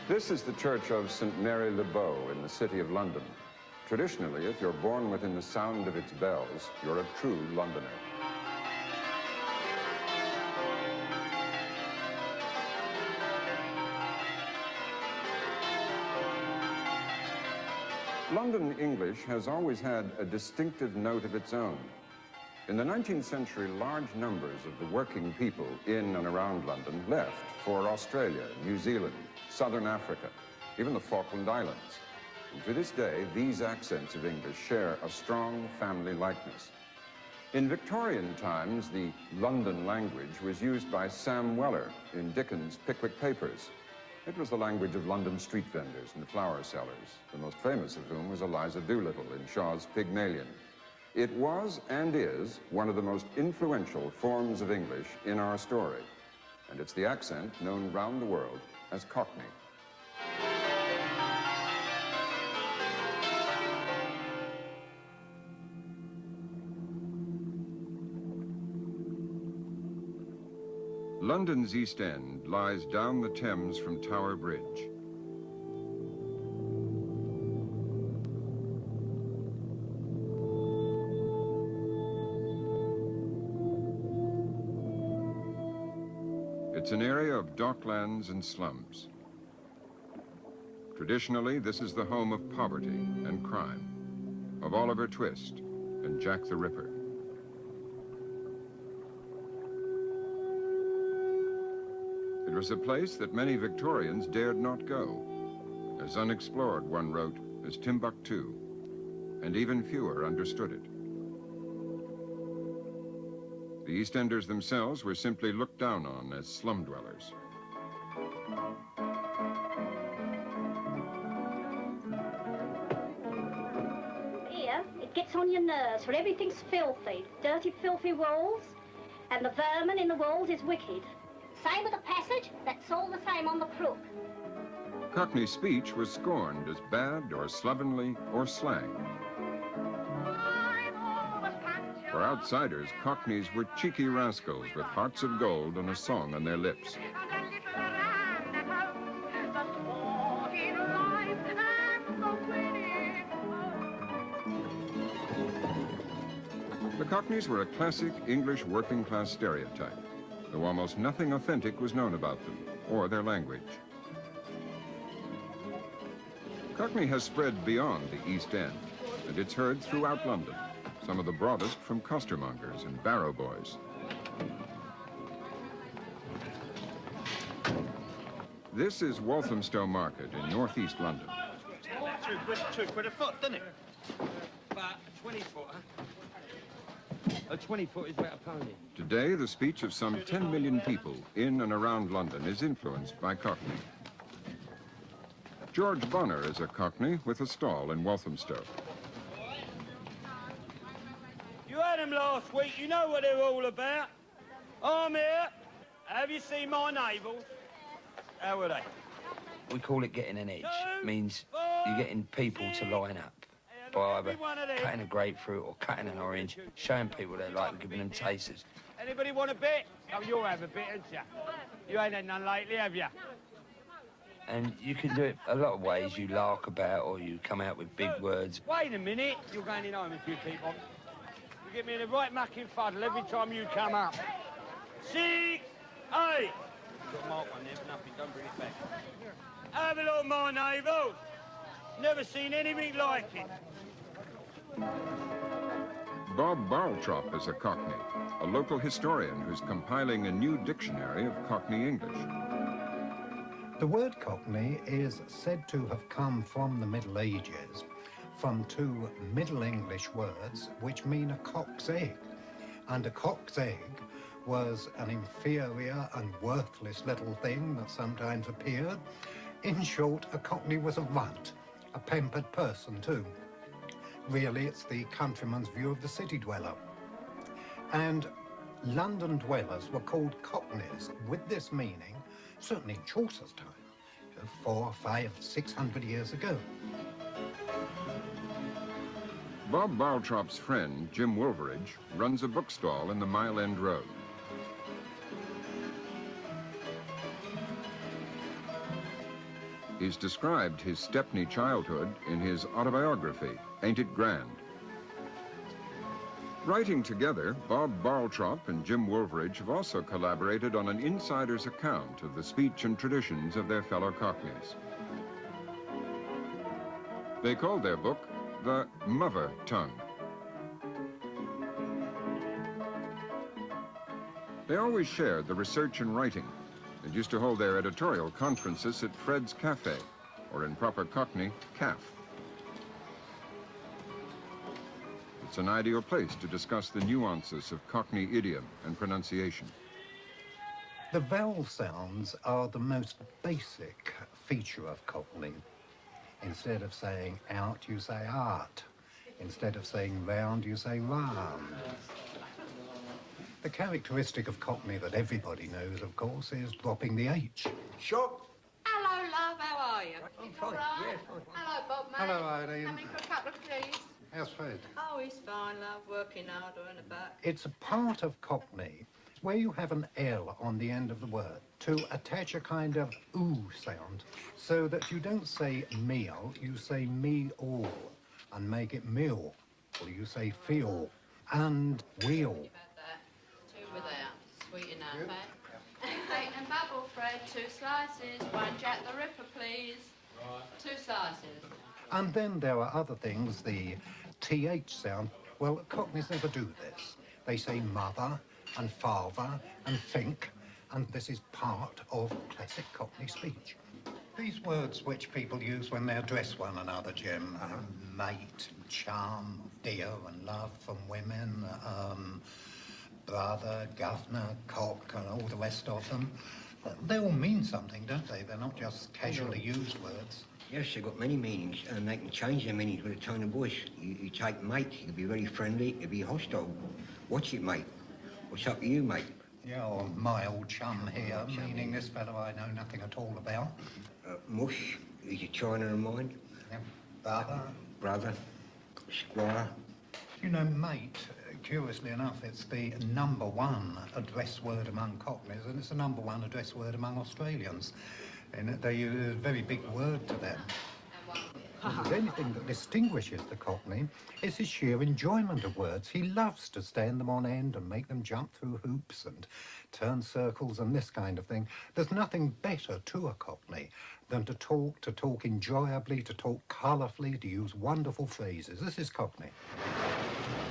This is the church of St. Mary le Bow in the city of London. Traditionally, if you're born within the sound of its bells, you're a true Londoner. London English has always had a distinctive note of its own. In the 19th century, large numbers of the working people in and around London left for Australia, New Zealand, Southern Africa, even the Falkland Islands. And to this day, these accents of English share a strong family likeness. In Victorian times, the London language was used by Sam Weller in Dickens' Pickwick Papers. It was the language of London street vendors and flower sellers, the most famous of whom was Eliza Doolittle in Shaw's Pygmalion. It was and is one of the most influential forms of English in our story, and it's the accent known round the world as Cockney. London's East End lies down the Thames from Tower Bridge. It's an area of docklands and slums. Traditionally, this is the home of poverty and crime, of Oliver Twist and Jack the Ripper. It was a place that many Victorians dared not go, as unexplored, one wrote, as Timbuktu, and even fewer understood it. The East Enders themselves were simply looked down on as slum dwellers. Here, it gets on your nerves, for everything's filthy. Dirty, filthy walls, and the vermin in the walls is wicked. Same with the passage, that's all the same on the crook. Cockney speech was scorned as bad or slovenly or slang. For outsiders, Cockneys were cheeky rascals with hearts of gold and a song on their lips. The Cockneys were a classic English working-class stereotype, though almost nothing authentic was known about them or their language. Cockney has spread beyond the East End, and it's heard throughout London, some of the broadest from costermongers and barrow boys. This is Walthamstow Market in northeast London. Two quid a foot, doesn't it? But a 20-footer. A 20-foot is about a pony. Today, the speech of some 10 million people in and around London is influenced by Cockney. George Bonner is a Cockney with a stall in Walthamstow. You had them last week, you know what they're all about. I'm here. Have you seen my navels? How are they? We call it getting an edge. It means you're getting people to line up by either cutting a grapefruit or cutting an orange, showing people they like and giving them tasters. Anybody want a bit? Oh, you'll have a bit, haven't you? You ain't had none lately, have you? And you can do it a lot of ways. You lark about or you come out with big words. Wait a minute. You're going in home if you keep on. You get me in the right mucking fuddle every time you come up. 6, 8. Got a mark on there for nothing. Don't bring it back. Have a look at my navels. Never seen anything like it. Bob Barltrop is a Cockney, a local historian who's compiling a new dictionary of Cockney English. The word Cockney is said to have come from the Middle Ages, from two Middle English words which mean a cock's egg. And a cock's egg was an inferior and worthless little thing that sometimes appeared. In short, a Cockney was a runt, a pampered person too. Really, it's the countryman's view of the city dweller. And London dwellers were called Cockneys with this meaning, certainly in Chaucer's time, 400, 500, 600 years ago. Bob Barltrop's friend, Jim Wolveridge, runs a bookstall in the Mile End Road. He's described his Stepney childhood in his autobiography, Ain't It Grand? Writing together, Bob Barltrop and Jim Wolveridge have also collaborated on an insider's account of the speech and traditions of their fellow Cockneys. They called their book the Muvver Tongue. They always shared the research and writing and used to hold their editorial conferences at Fred's Cafe, or in proper Cockney, Caff. It's an ideal place to discuss the nuances of Cockney idiom and pronunciation. The vowel sounds are the most basic feature of Cockney. Instead of saying out, you say art. Instead of saying round, you say round. The characteristic of Cockney that everybody knows, of course, is dropping the H. Shop. Hello, love, how are you? I'm fine, yeah, fine. Hello, Bob, mate. Hello, Irene. Coming for a couple of teas? How's Fred? Oh, he's fine, love, working hard on the back. It's a part of Cockney where you have an L on the end of the word to attach a kind of ooh sound so that you don't say meal, you say me-all and make it meal, or you say feel and wheel. Two without. Sweet enough, eh? Cake and bubble, Fred, 2 slices. 1 Jack the Ripper, please. Right. 2 slices. And then there are other things, the TH sound. Well, Cockneys never do this. They say mother and father and think, and this is part of classic Cockney speech. These words which people use when they address one another, Jim, mate, charm, dear and love from women, brother, governor, cock, and all the rest of them, they all mean something, don't they? They're not just casually used words. Yes, they've got many meanings, and they can change their meanings with a tone of voice. You take mate, it can be very friendly, it can be hostile. What's it, mate? What's up with you, mate? Yeah, or my old chum here, meaning this fellow I know nothing at all about. Mush, is a China of mine. Yeah. Brother. Brother, squire. You know, mate, curiously enough, it's the #1 address word among Cockneys, and it's the #1 address word among Australians. And they use a very big word to them. If there's anything that distinguishes the Cockney, it's his sheer enjoyment of words. He loves to stand them on end and make them jump through hoops and turn circles and this kind of thing. There's nothing better to a Cockney than to talk enjoyably, to talk colourfully, to use wonderful phrases. This is Cockney.